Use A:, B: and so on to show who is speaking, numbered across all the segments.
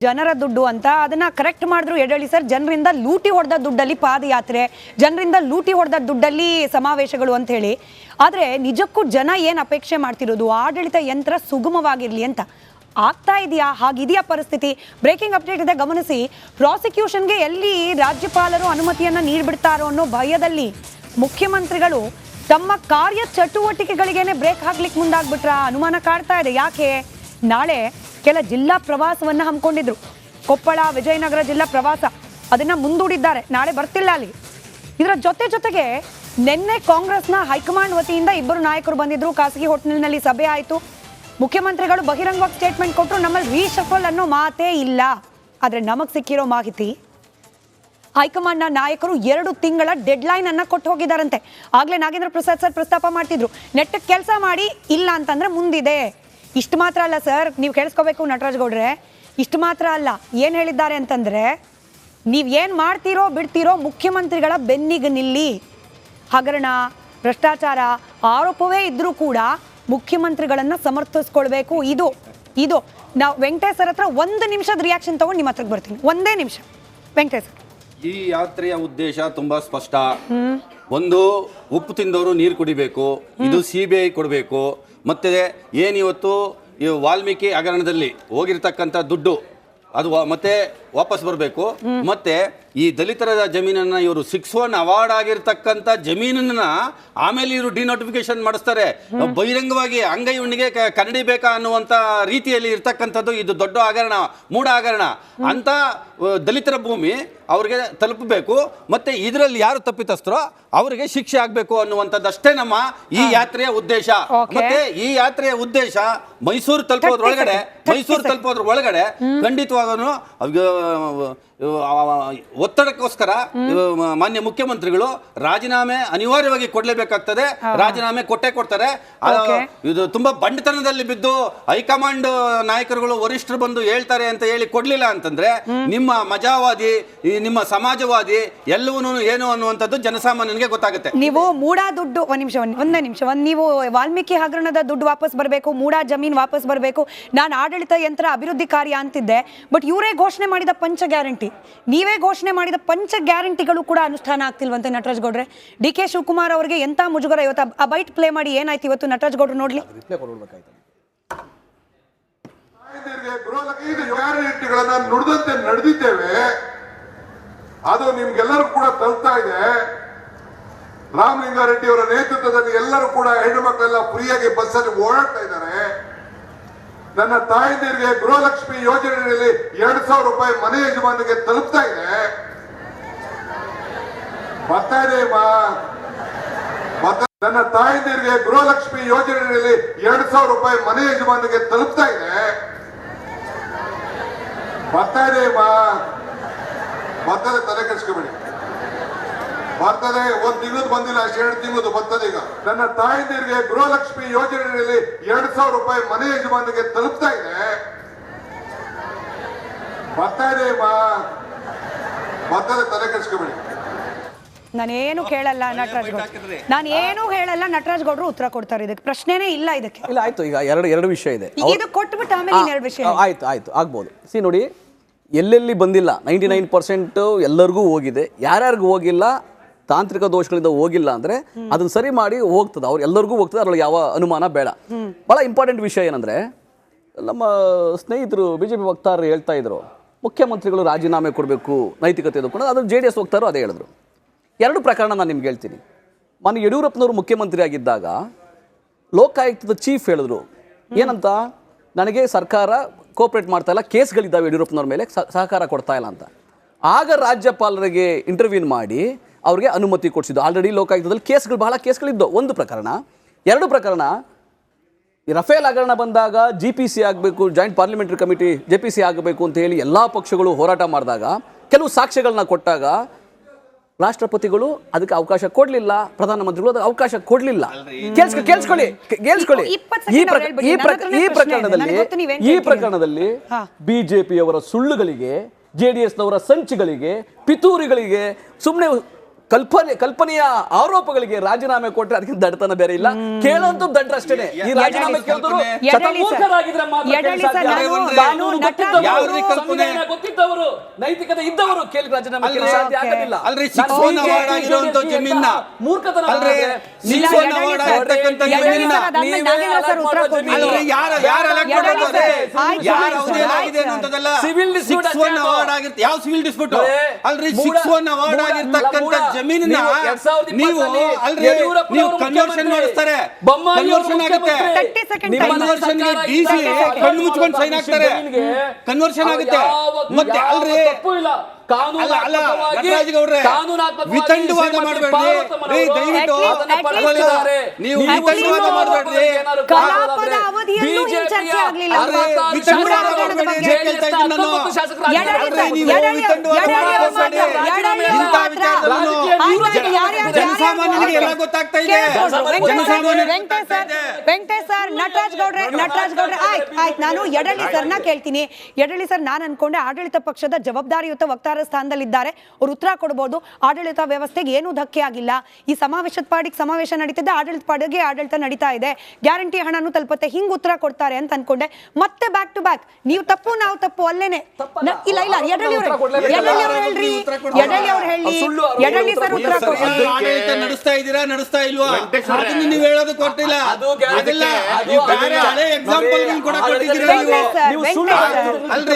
A: ಜನರ ದುಡ್ಡು ಅಂತ ಅದನ್ನ ಕರೆಕ್ಟ್ ಮಾಡಿದ್ರು ಎಡಳಿ ಸರ್. ಜನರಿಂದ ಲೂಟಿ ಹೊಡೆದ ದುಡ್ಡಲ್ಲಿ ಪಾದಯಾತ್ರೆ, ಜನರಿಂದ ಲೂಟಿ ಹೊಡೆದ ದುಡ್ಡಲ್ಲಿ ಸಮಾವೇಶಗಳು ಅಂತ ಹೇಳಿ. ಆದರೆ ನಿಜಕ್ಕೂ ಜನ ಏನು ಅಪೇಕ್ಷೆ ಮಾಡ್ತಿರೋದು ಆಡಳಿತ ಯಂತ್ರ ಸುಗಮವಾಗಿರಲಿ ಅಂತ. ಆಗ್ತಾ ಇದೆಯಾ? ಹಾಗಿದೆಯಾ ಪರಿಸ್ಥಿತಿ? ಬ್ರೇಕಿಂಗ್ ಅಪ್ಡೇಟ್ ಇದೆ, ಗಮನಿಸಿ. ಪ್ರಾಸಿಕ್ಯೂಷನ್ಗೆ ಎಲ್ಲಿ ರಾಜ್ಯಪಾಲರು ಅನುಮತಿಯನ್ನು ನೀಡಿಬಿಡ್ತಾರೋ ಅನ್ನೋ ಭಯದಲ್ಲಿ ಮುಖ್ಯಮಂತ್ರಿಗಳು ತಮ್ಮ ಕಾರ್ಯ ಚಟುವಟಿಕೆಗಳಿಗೇನೆ ಬ್ರೇಕ್ ಹಾಕ್ಲಿಕ್ಕೆ ಮುಂದಾಗ್ಬಿಟ್ರ ಅನುಮಾನ ಕಾಡ್ತಾ ಇದೆ. ಯಾಕೆ? ನಾಳೆ ಕೆಲ ಜಿಲ್ಲಾ ಪ್ರವಾಸವನ್ನು ಹಮ್ಮಿಕೊಂಡಿದ್ರು. ಕೊಪ್ಪಳ, ವಿಜಯನಗರ ಜಿಲ್ಲಾ ಪ್ರವಾಸ ಅದನ್ನ ಮುಂದೂಡಿದ್ದಾರೆ. ನಾಳೆ ಬರ್ತಿಲ್ಲ ಅಲ್ಲಿ. ಇದರ ಜೊತೆಗೆ ನಿನ್ನೆ ಕಾಂಗ್ರೆಸ್ನ ಹೈಕಮಾಂಡ್ ವತಿಯಿಂದ ಇಬ್ಬರು ನಾಯಕರು ಬಂದಿದ್ರು. ಖಾಸಗಿ ಹೋಟೆಲ್ನಲ್ಲಿ ಸಭೆ ಆಯಿತು. ಮುಖ್ಯಮಂತ್ರಿಗಳು ಬಹಿರಂಗವಾಗಿ ಸ್ಟೇಟ್ಮೆಂಟ್ ಕೊಟ್ಟರು, ನಮ್ಮಲ್ಲಿ ರೀಶಫಲ್ ಅನ್ನೋ ಮಾತೇ ಇಲ್ಲ. ಆದರೆ ನಮಗೆ ಸಿಕ್ಕಿರೋ ಮಾಹಿತಿ, ಹೈಕಮಾಂಡ್ನ ನಾಯಕರು 2 ತಿಂಗಳ ಡೆಡ್ಲೈನ್ ಅನ್ನ ಕೊಟ್ಟು ಹೋಗಿದ್ದಾರಂತೆ. ಆಗ್ಲೇ ನಾಗೇಂದ್ರ ಪ್ರಸಾದ್ ಸರ್ ಪ್ರಸ್ತಾಪ ಮಾಡ್ತಿದ್ರು, ನೆಟ್ಟಕ್ಕೆ ಕೆಲಸ ಮಾಡಿ, ಇಲ್ಲ ಅಂತಂದ್ರೆ ಮುಂದಿದೆ. ಇಷ್ಟು ಮಾತ್ರ ಅಲ್ಲ ಸರ್, ನೀವು ಕೇಳಿಸ್ಕೋಬೇಕು ನಟರಾಜ್ ಗೌಡ್ರೆ, ಇಷ್ಟು ಮಾತ್ರ ಅಲ್ಲ. ಏನು ಹೇಳಿದ್ದಾರೆ ಅಂತಂದ್ರೆ, ನೀವು ಏನು ಮಾಡ್ತೀರೋ ಬಿಡ್ತೀರೋ ಮುಖ್ಯಮಂತ್ರಿಗಳ ಬೆನ್ನಿಗೆ ನಿಲ್ಲಿ. ಹಗರಣ, ಭ್ರಷ್ಟಾಚಾರ ಆರೋಪವೇ ಇದ್ರೂ ಕೂಡ ಮುಖ್ಯಮಂತ್ರಿಗಳನ್ನ ಸಮರ್ಥಿಸ್ಕೊಳ್ಬೇಕು. ಇದು ನಾವು ವೆಂಕಟೇಶ್ ಸರ್ ಹತ್ರ 1 ನಿಮಿಷದ ರಿಯಾಕ್ಷನ್ ತಗೊಂಡು ನಿಮ್ಮ ಹತ್ರಕ್ಕೆ ಬರ್ತೀನಿ. 1 ನಿಮಿಷ ವೆಂಕಟೇಶ್.
B: ಈ ಯಾತ್ರೆಯ ಉದ್ದೇಶ ತುಂಬಾ ಸ್ಪಷ್ಟ. ಒಂದು, ಉಪ್ಪು ತಿಂದವರು ನೀರು ಕುಡಿಬೇಕು, ಇದು CBI ಕೊಡಬೇಕು. ಮತ್ತೆ ಏನಿವತ್ತು ಈ ವಾಲ್ಮೀಕಿ ಹಗರಣದಲ್ಲಿ ಹೋಗಿರ್ತಕ್ಕಂಥ ದುಡ್ಡು ಅದು ಮತ್ತೆ ವಾಪಸ್ ಬರಬೇಕು. ಮತ್ತೆ ಈ ದಲಿತರ ಜಮೀನನ್ನ ಇವರು 6-1 ಅವಾರ್ಡ್ ಆಗಿರ್ತಕ್ಕಂಥ ಜಮೀನನ್ನ ಆಮೇಲೆ ಇವರು ಡಿನೋಟಿಫಿಕೇಶನ್ ಮಾಡಿಸ್ತಾರೆ. ಬಹಿರಂಗವಾಗಿ ಅಂಗೈ ಉಣ್ಣಿಗೆ ಕನ್ನಡಿ ಬೇಕಾ ಅನ್ನುವಂಥ ರೀತಿಯಲ್ಲಿ ಇರ್ತಕ್ಕಂಥದ್ದು ಇದು ದೊಡ್ಡ ಹಗರಣ, ಮೂಢ ಹಗರಣ ಅಂತ. ದಲಿತರ ಭೂಮಿ ಅವ್ರಿಗೆ ತಲುಪಬೇಕು, ಮತ್ತೆ ಇದರಲ್ಲಿ ಯಾರು ತಪ್ಪಿತಸ್ಥರೋ ಅವರಿಗೆ ಶಿಕ್ಷೆ ಆಗಬೇಕು ಅನ್ನುವಂಥದ್ದಷ್ಟೇ ನಮ್ಮ ಈ ಯಾತ್ರೆಯ ಉದ್ದೇಶ. ಮತ್ತೆ ಈ ಯಾತ್ರೆಯ ಉದ್ದೇಶ ಮೈಸೂರು ತಲುಪೋದ್ರ ಒಳಗಡೆ ಖಂಡಿತವಾಗೂ ಒತ್ತಡಕ್ಕೋಸ್ಕರ ಮಾನ್ಯ ಮುಖ್ಯಮಂತ್ರಿಗಳು ರಾಜೀನಾಮೆ ಅನಿವಾರ್ಯವಾಗಿ ಕೊಡ್ಲೇಬೇಕಾಗ್ತದೆ. ರಾಜೀನಾಮೆ ಕೊಡ್ತಾರೆ. ಇದು ತುಂಬಾ ಬಂಡತನದಲ್ಲಿ ಬಿದ್ದು ಹೈಕಮಾಂಡ್ ನಾಯಕರುಗಳು ವರಿಷ್ಠರು ಬಂದು ಹೇಳ್ತಾರೆ ಅಂತ ಹೇಳಿ ಕೊಡ್ಲಿಲ್ಲ ಅಂತಂದ್ರೆ ನಿಮ್ಮ ಮಜಾವಾದಿ, ನಿಮ್ಮ ಸಮಾಜವಾದಿ ಎಲ್ಲವೂ ಏನು ಅನ್ನುವಂಥದ್ದು ಜನಸಾಮಾನ್ಯನಿಗೆ ಗೊತ್ತಾಗುತ್ತೆ.
A: ನೀವು ಮೂಡಾ ದುಡ್ಡು ಒಂದೇ ನಿಮಿಷ ನೀವು ವಾಲ್ಮೀಕಿ ಹಗರಣದ ದುಡ್ಡು ವಾಪಸ್ ಬರಬೇಕು, ಮೂಡಾ ಜಮೀನ್ ವಾಪಸ್ ಬರಬೇಕು, ನಾನು ಆಡಳಿತ ಯಂತ್ರ ಅಭಿವೃದ್ಧಿ ಕಾರ್ಯ ಅಂತಿದ್ದೆ. ಬಟ್ ಇವರೇ ಘೋಷಣೆ ಮಾಡಿದ ಪಂಚ ಗ್ಯಾರಂಟಿ, ನೀವೇ ಘೋಷಣೆ ಮಾಡಿದ ಪಂಚ ಗ್ಯಾರಂಟಿಗಳು ಕೂಡ ಅನುಷ್ಠಾನ ಆಗ್ತಿಲ್ವಂತೆ ನಟರಾಜ್ ಗೌಡ್ರೆ. DK ಶಿವಕುಮಾರ್ ಅವರಿಗೆ ಎಂತ ಮುಜುಗರ. ಇವತ್ತು ಆ ಬೈಟ್ ಪ್ಲೇ ಮಾಡಿ ಏನಾಯ್ತು ಇವತ್ತು ನಟರಾಜ್ ಗೌಡ್ರು ನೋಡ್ಲಿ.
C: ಗ್ಯಾರಂಟಿಗಳನ್ನ ನುಡಿದಂತೆ ನಡೆದಿದ್ದೇವೆ, ಅದು ನಿಮ್ಗೆಲ್ಲರೂ ಕೂಡ ತಲುಪ್ತಾ ಇದೆ. ರಾಮಲಿಂಗಾರೆಡ್ಡಿ ಅವರ ನೇತೃತ್ವದಲ್ಲಿ ಎಲ್ಲರೂ ಕೂಡ ಹೆಣ್ಣು ಮಕ್ಕಳೆಲ್ಲ ಫ್ರೀಯಾಗಿ ಬಸ್ಸಲ್ಲಿ ಓಡಾಡ್ತಾ ಇದ್ದಾರೆ. ನನ್ನ ತಾಯಂದಿರಿಗೆ ಗೃಹಲಕ್ಷ್ಮಿ ಯೋಜನೆಯಲ್ಲಿ 2,000 ರೂಪಾಯಿ ಮನೆ ಯಜಮಾನಿಗೆ ತಲುಪ್ತಾ ಇದೆ. ಬರ್ತಾ ಇದೆ ನನ್ನ ತಾಯಂದಿರಿಗೆ ಗೃಹಲಕ್ಷ್ಮಿ ಯೋಜನೆಯಲ್ಲಿ 2,000 ರೂಪಾಯಿ ಮನೆ ಯಜಮಾನಿಗೆ ತಲುಪ್ತಾ ಇದೆ. ಬರ್ತಾ ಇದೆ ಬರ್ತದೆ, ತಲೆ ಕೆಡಿಸ್ಕೋಬೇಡಿ. ಬರ್ತದೆ, 1 ತಿಂಗಳದ್ದು ಬಂದಿಲ್ಲ, 2 ತಿಂಗಳದ್ದು ಬರ್ತದೆ. ಈಗ ನನ್ನ ತಾಯಂದಿರಿಗೆ ಗೃಹಲಕ್ಷ್ಮಿ ಯೋಜನೆಯಲ್ಲಿ 2,000 ರೂಪಾಯಿ ಮನೆ ಯಜಮಾನಿಗೆ ತಲುಪ್ತಾ ಇದೆ. ಬರ್ತಾ ಇದೆ ಬರ್ತದೆ, ತಲೆ ಕೆಡಿಸ್ಕೋಬೇಡಿ.
A: ನಾನೇನು ಕೇಳಲ್ಲ ನಟರಾಜ್ ಗೌಡ್ರು, ನಾನೇನು ಹೇಳಲ್ಲ. ನಟರಾಜ್ ಗೌಡ್ರು ಉತ್ತರ ಕೊಡ್ತಾರೆ. ಇದಕ್ಕೆ ಪ್ರಶ್ನೆನೇ ಇಲ್ಲ. ಇದಕ್ಕೆ
D: ಇಲ್ಲ. ಆಯ್ತು, ಈಗ ಎರಡು ವಿಷಯ ಇದೆ.
A: ಇದು ಕೊಟ್ಬಿಟ್ಟು ಆಮೇಲೆ 2 ವಿಷಯ.
D: ಆಯ್ತು ಆಗ್ಬೋದು. ನೋಡಿ, ಎಲ್ಲೆಲ್ಲಿ ಬಂದಿಲ್ಲ 99% ಎಲ್ಲರಿಗೂ ಹೋಗಿದೆ. ಯಾರ್ಯಾರಿಗೂ ಹೋಗಿಲ್ಲ, ತಾಂತ್ರಿಕ ದೋಷಗಳಿಂದ ಹೋಗಿಲ್ಲ ಅಂದ್ರೆ ಅದನ್ನ ಸರಿ ಮಾಡಿ ಹೋಗ್ತದೆ, ಅವ್ರು ಎಲ್ಲರಿಗೂ ಹೋಗ್ತದೆ, ಅದ್ರಲ್ಲಿ ಯಾವ ಅನುಮಾನ ಬೇಡ. ಬಹಳ ಇಂಪಾರ್ಟೆಂಟ್ ವಿಷಯ ಏನಂದ್ರೆ, ನಮ್ಮ ಸ್ನೇಹಿತರು BJP ವಕ್ತಾರರು ಹೇಳ್ತಾ ಇದ್ರು, ಮುಖ್ಯಮಂತ್ರಿಗಳು ರಾಜೀನಾಮೆ ಕೊಡಬೇಕು, ನೈತಿಕತೆ ಎದುಕೊಂಡು. ಅದು JDS ವಕ್ತಾರರು ಅದೇ ಹೇಳಿದ್ರು. 2 ಪ್ರಕರಣ ನಾನು ನಿಮ್ಗೆ ಹೇಳ್ತೀನಿ. ಮಾನ್ಯ ಯಡಿಯೂರಪ್ಪನವರು ಮುಖ್ಯಮಂತ್ರಿ ಆಗಿದ್ದಾಗ ಲೋಕಾಯುಕ್ತದ ಚೀಫ್ ಹೇಳಿದ್ರು ಏನಂತ, ನನಗೆ ಸರ್ಕಾರ ಕೋಆಪರೇಟ್ ಮಾಡ್ತಾ ಇಲ್ಲ, ಕೇಸ್ಗಳಿದ್ದಾವೆ ಯಡಿಯೂರಪ್ಪನವ್ರ ಮೇಲೆ, ಸಹಕಾರ ಕೊಡ್ತಾ ಇಲ್ಲ ಅಂತ. ಆಗ ರಾಜ್ಯಪಾಲರಿಗೆ ಇಂಟರ್ವ್ಯೂನ್ ಮಾಡಿ ಅವ್ರಿಗೆ ಅನುಮತಿ ಕೊಡಿಸಿದ್ದು. ಆಲ್ರೆಡಿ ಲೋಕಾಯುಕ್ತದಲ್ಲಿ ಬಹಳ ಕೇಸ್ಗಳಿದ್ದು. 1 ಪ್ರಕರಣ. 2 ಪ್ರಕರಣ, ರಫೇಲ್ ಹಗರಣ ಬಂದಾಗ GPC ಆಗಬೇಕು, ಜಾಯಿಂಟ್ ಪಾರ್ಲಿಮೆಂಟರಿ ಕಮಿಟಿ JPC ಆಗಬೇಕು ಅಂತ ಹೇಳಿ ಎಲ್ಲ ಪಕ್ಷಗಳು ಹೋರಾಟ ಮಾಡಿದಾಗ, ಕೆಲವು ಸಾಕ್ಷ್ಯಗಳನ್ನ ಕೊಟ್ಟಾಗ ರಾಷ್ಟ್ರಪತಿಗಳು ಅದಕ್ಕೆ ಅವಕಾಶ ಕೊಡಲಿಲ್ಲ, ಪ್ರಧಾನಮಂತ್ರಿಗಳು ಅದಕ್ಕೆ ಅವಕಾಶ ಕೊಡಲಿಲ್ಲ. ಕೇಳಿಸ್ಕೊಳ್ಳಿ. ಈ ಪ್ರಕರಣದಲ್ಲಿ BJPಯವರ ಸುಳ್ಳುಗಳಿಗೆ, JDSನವರ ಸಂಚಿಗಳಿಗೆ, ಪಿತೂರಿಗಳಿಗೆ ಸುಮ್ಮನೆ ಕಲ್ಪನೆಯ ಆರೋಪಗಳಿಗೆ ರಾಜೀನಾಮೆ ಕೊಟ್ರೆ ಅದಕ್ಕಿಂತ ದಡ್ತನ ಬೇರೆ ಇಲ್ಲ. ಕೇಳೋಂತ ದಡ್ರ ಅಷ್ಟೇನೆ. ಈ ರಾಜೀನಾಮೆ ಕೇಳಿದ್ರು ಶತಮೂರ್ಖರಾಗಿದ್ರೆ ಮಾತ್ರ ಗೊತ್ತಿದ್ದವರು ನೈತಿಕತೆ ಇದ್ದವರು ಕೇಳಿ ರಾಜೀನಾಮೆ ಕೇಳಿ ಸಾಧ್ಯ ಆಗೋದಿಲ್ಲ.
B: ಅಲ್ರಿ 6-1 ಅವಾರ್ಡ್ ಆಗಿರುವಂತ ಜಮೀನ
D: ಮೂರ್ಖತನ.
B: ಅಲ್ರಿ 6-1 ಅವಾರ್ಡ್ ಆಗಿರ್ತಕ್ಕಂತ ಜಮೀನ ಅಲ್ರಿ ಯಾರು ಎಲೆಕ್ಟ್ ಮಾಡಿದ್ದಾರೆ, ಯಾರು ಅವಧೇನಾಗಿದೆ ಅನ್ನೋದಲ್ಲ.
D: ಸಿವಿಲ್
B: 6-1 ಅವಾರ್ಡ್ ಆಗಿರುತ್ತೆ. ಯಾವ ಸಿವಿಲ್ ಡಿಸ್ಪ್ಯೂಟ್ ಅಲ್ರಿ? 6-1 ಅವಾರ್ಡ್ ಆಗಿರ್ತಕ್ಕಂತ ಜಮೀನನ್ನ ನೀವು ಅಲ್ರಿ ನೀವು ಕನ್ವರ್ಷನ್ ಮಾಡಿಸ್ತಾರೆ, ಕನ್ವರ್ಷನ್ ಆಗುತ್ತೆ. ಕನ್ವರ್ಷನ್ ಡಿಸಿ ಕಣ್ಣು ಮುಚ್ಕೊಂಡು ಸೈನ್ ಹಾಕ್ತಾರೆ, ಕನ್ವರ್ಷನ್ ಆಗುತ್ತೆ. ಮತ್ತೆ ಅಲ್ರಿ ವಿತಂಡವಾದ ಮಾಡಬೇಡ್ರಿ, ದಯವಿಟ್ಟು ನೀವು ವಿತಂಡವಾದ ಮಾಡಬೇಡ್ರಿ. ಜನಸಾಮಾನ್ಯರಿಗೆ ಎಲ್ಲ ಗೊತ್ತಾಗ್ತಾ ಇದೆ.
A: ವೆಂಕಟೇಶ್ ಸರ್, ನಟರಾಜ್ ಗೌಡ್ರೆ ಆಯ್ತು, ನಾನು ಯಡಳ್ಳಿ ಸರ್ನ ಕೇಳ್ತೀನಿ. ಯಡಳ್ಳಿ ಸರ್, ನಾನು ಅನ್ಕೊಂಡೆ ಆಡಳಿತ ಪಕ್ಷದ ಜವಾಬ್ದಾರಿಯುತ ವಕ್ತಾರ ಸ್ಥಾನದಲ್ಲಿದ್ದಾರೆ, ಅವ್ರು ಉತ್ತರ ಕೊಡಬಹುದು. ಆಡಳಿತ ವ್ಯವಸ್ಥೆಗೆ ಏನೂ ಧಕ್ಕೆ ಆಗಿಲ್ಲ. ಈ ಸಮಾವೇಶದ ಪಾಡಿಗೆ ಸಮಾವೇಶ ನಡೀತಿದೆ, ಆಡಳಿತ ಪಾಡಿಗೆ ಆಡಳಿತ ನಡೀತಾ ಇದೆ, ಗ್ಯಾರಂಟಿ ಹಣನೂ ತಲುಪುತ್ತೆ, ಹಿಂಗ್ ಉತ್ತರ ಕೊಡ್ತಾರೆ ಅಂತ ಅನ್ಕೊಂಡೆ. ಮತ್ತೆ ಬ್ಯಾಕ್ ಟು ಬ್ಯಾಕ್ ನೀವು ತಪ್ಪು ನಾವು ತಪ್ಪು ಅಲ್ಲೇನೆ. ಇಲ್ಲ ಯಡಳ್ಳಿ ಅವ್ರು ಹೇಳ್ರಿ, ಯಡಳ್ಳಿ ಅವ್ರು ಹೇಳಿ, ಯಡಳ್ಳಿ ಸರ್ ಉತ್ತರ ಕೊಡ್ರಿ.
B: ಆಡಳಿತ ನಡೆಸ್ತಾ ಇದ್ದೀರಾ ನಡೆಸ್ತಾ ಇಲ್ವಾ ಅದನ್ನ ನೀವು ಹೇಳೋದು ಕೊಟ್ಟಿಲ್ಲ. ಅದೆಲ್ಲ ನೀವು ಬೇರೆ ಹಳೆ ಎಕ್ಸಾಂಪಲ್ ಕೂಡ ಕೊಟ್ಟಿದ್ದೀರಾ ನೀವು.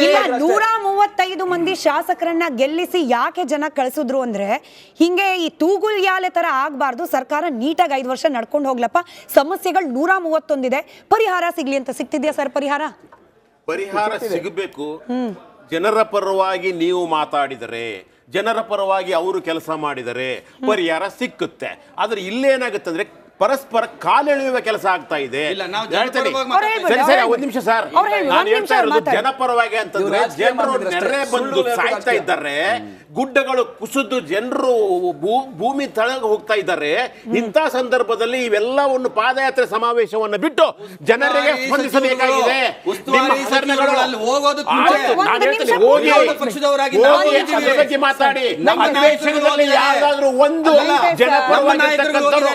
A: ಇಲ್ಲ, 135 ಮಂದಿ ಶಾಸಕರನ್ನ ಗೆಲ್ಲಿಸಿ ಯಾಕೆ ಜನ ಕಳಿಸಿದ್ರು ಅಂದ್ರೆ ಹಿಂಗೆ ಈ ತೂಗುಲ್ಯಾಲೆ ತರ ಆಗ್ಬಾರ್ದು, ಸರ್ಕಾರ ನೀಟಾಗಿ 5 ವರ್ಷ ನಡ್ಕೊಂಡು ಹೋಗ್ಲಪ್ಪ, ಸಮಸ್ಯೆಗಳು 131 ಇದೆ, ಪರಿಹಾರ ಸಿಗ್ಲಿ ಅಂತ. ಸಿಗ್ತಿದ್ಯಾ ಸರ್ ಪರಿಹಾರ
E: ಸಿಗಬೇಕು. ಜನರ ಪರವಾಗಿ ನೀವು ಮಾತಾಡಿದರೆ, ಜನರ ಪರವಾಗಿ ಅವರು ಕೆಲಸ ಮಾಡಿದರೆ ಪರಿಹಾರ ಸಿಕ್ಕುತ್ತೆ. ಆದ್ರೆ ಇಲ್ಲೇನಾಗುತ್ತೆ ಅಂದ್ರೆ ಪರಸ್ಪರ ಕಾಲೆಳೆಯುವ ಕೆಲಸ ಆಗ್ತಾ ಇದೆ. ಸರಿ, ಒಂದ್ ನಿಮಿಷ ಸರ್, ನಾನು ಹೇಳ್ತಾ ಇರೋದು ಜನಪರವಾಗಿ ಅಂತಂದ್ರೆ ಜನರು ನೆರೆ ಬಂದು ಸಾಯ್ತಾ ಇದ್ದಾರೆ, ಗುಡ್ಡಗಳು ಕುಸಿದು ಜನರು ಭೂಮಿ ತಳಗ ಹೋಗ್ತಾ ಇದ್ದಾರೆ. ಇಂಥ ಸಂದರ್ಭದಲ್ಲಿ ಇವೆಲ್ಲವನ್ನು ಪಾದಯಾತ್ರೆ ಸಮಾವೇಶವನ್ನು ಬಿಟ್ಟು ಜನರಿಗೆ ಸ್ಪಂದಿಸಬೇಕಾಗಿದೆ. ಮಾತಾಡಿ ಅಧಿವೇಶನದಲ್ಲಿ ಯಾರಾದ್ರೂ ಒಂದು ಜನಪರವಾಗಿರ್ತಕ್ಕಂಥವ್ರು,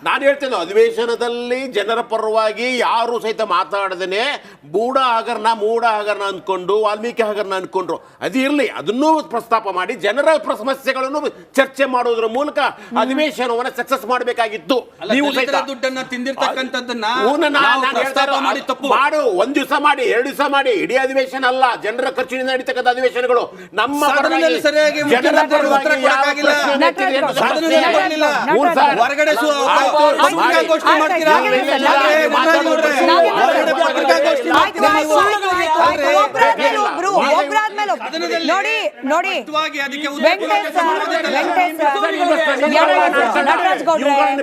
E: ನಾನು ಹೇಳ್ತೇನೆ, ಅಧಿವೇಶನದಲ್ಲಿ ಜನರ ಪರವಾಗಿ ಯಾರು ಸಹಿತ ಮಾತಾಡದೇನೆ ಮೂಡ ಹಗರಣ ಅನ್ಕೊಂಡು ವಾಲ್ಮೀಕಿ ಹಗರಣ ಅನ್ಕೊಂಡ್ರು. ಅದು ಇರ್ಲಿ, ಅದನ್ನೂ ಪ್ರಸ್ತಾಪ ಮಾಡಿ ಜನರ ಸಮಸ್ಯೆಗಳನ್ನು ಚರ್ಚೆ ಮಾಡೋದ್ರ ಮೂಲಕ ಅಧಿವೇಶನವನ್ನ ಸಕ್ಸಸ್ ಮಾಡಬೇಕಾಗಿತ್ತು. ನೀವು
B: ದುಡ್ಡನ್ನ ತಿಂದಿರ್ತಕ್ಕಂಥದ್ದನ್ನ
E: ಮಾಡು, 1 ದಿವಸ ಮಾಡಿ, 2 ದಿವಸ ಮಾಡಿ, ಇಡೀ ಅಧಿವೇಶನ ಅಲ್ಲ, ಜನರ ಖರ್ಚಿನಿಂದ ನಡೀತಕ್ಕಂಥ ಅಧಿವೇಶನಗಳು ನಮ್ಮ
B: ಹೊರಗಡೆ
A: ನೋಡಿ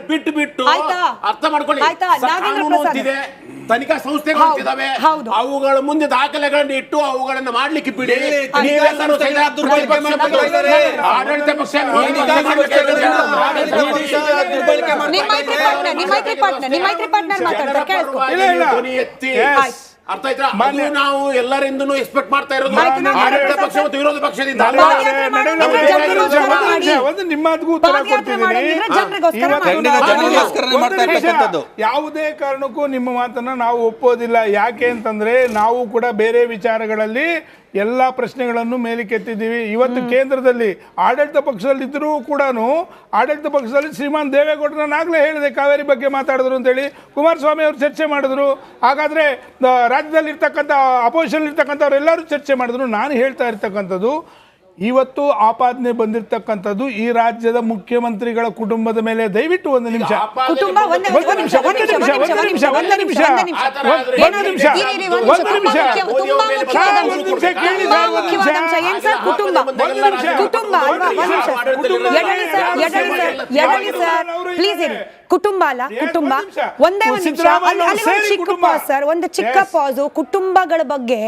E: ಬಿಟ್ಟು ಬಿಟ್ಟು ಅರ್ಥ ಮಾಡ್ಕೊಳ್ಳಿ. ತನಿಖಾ ಸಂಸ್ಥೆಗಳಿದ್ದಾವೆ, ಅವುಗಳ ಮುಂದೆ ದಾಖಲೆಗಳನ್ನು ಇಟ್ಟು ಅವುಗಳನ್ನು ಮಾಡ್ಲಿಕ್ಕೆ ಬಿಡಿ. ನೀವೆಲ್ಲರೂ ಆಡಳಿತ ಪಕ್ಷ ಅರ್ಥ ಆಯ್ತಾ? ನಾವು ಎಲ್ಲರಿಂದನೂ ಎಕ್ಸ್ಪೆಕ್ಟ್ ಮಾಡ್ತಾ ಇರೋದು ಆಡಳಿತ ಪಕ್ಷ ಮತ್ತು ವಿರೋಧ ಪಕ್ಷದಿಂದ.
F: ಯಾವುದೇ ಕಾರಣಕ್ಕೂ ನಿಮ್ಮ ಮಾತನ್ನ ನಾವು ಒಪ್ಪೋದಿಲ್ಲ. ಯಾಕೆ ಅಂತಂದ್ರೆ ನಾವು ಕೂಡ ಬೇರೆ ವಿಚಾರಗಳಲ್ಲಿ ಎಲ್ಲ ಪ್ರಶ್ನೆಗಳನ್ನು ಮೇಲಕ್ಕೆತ್ತಿದ್ದೀವಿ. ಇವತ್ತು ಕೇಂದ್ರದಲ್ಲಿ ಆಡಳಿತ ಪಕ್ಷದಲ್ಲಿ ಇದ್ರೂ ಕೂಡ ಆಡಳಿತ ಪಕ್ಷದಲ್ಲಿ ಶ್ರೀಮಾನ್ ದೇವೇಗೌಡರು, ನಾನಾಗಲೇ ಹೇಳಿದೆ ಕಾವೇರಿ ಬಗ್ಗೆ ಮಾತಾಡಿದ್ರು ಅಂತೇಳಿ, ಕುಮಾರಸ್ವಾಮಿ ಅವರು ಚರ್ಚೆ ಮಾಡಿದ್ರು. ಹಾಗಾದರೆ ರಾಜ್ಯದಲ್ಲಿ ಇರ್ತಕ್ಕಂಥ ಅಪೋಸಿಷನ್ ಇರ್ತಕ್ಕಂಥವ್ರೆಲ್ಲರೂ ಚರ್ಚೆ ಮಾಡಿದ್ರು. ನಾನು ಹೇಳ್ತಾ ಇರ್ತಕ್ಕಂಥದ್ದು, ಇವತ್ತು ಆಪಾದನೆ ಬಂದಿರತಕ್ಕಂಥದ್ದು ಈ ರಾಜ್ಯದ ಮುಖ್ಯಮಂತ್ರಿಗಳ ಕುಟುಂಬದ ಮೇಲೆ. ದಯವಿಟ್ಟು ಒಂದು ನಿಮಿಷ
A: ಕುಟುಂಬ ಅಲ್ಲ, ಕುಟುಂಬ ಒಂದೇ ಒಂದು ಚಿಕ್ಕ ಪಾಸ್ ಸರ್, ಒಂದು ಚಿಕ್ಕ ಪಾಸು ಕುಟುಂಬಗಳ ಬಗ್ಗೆ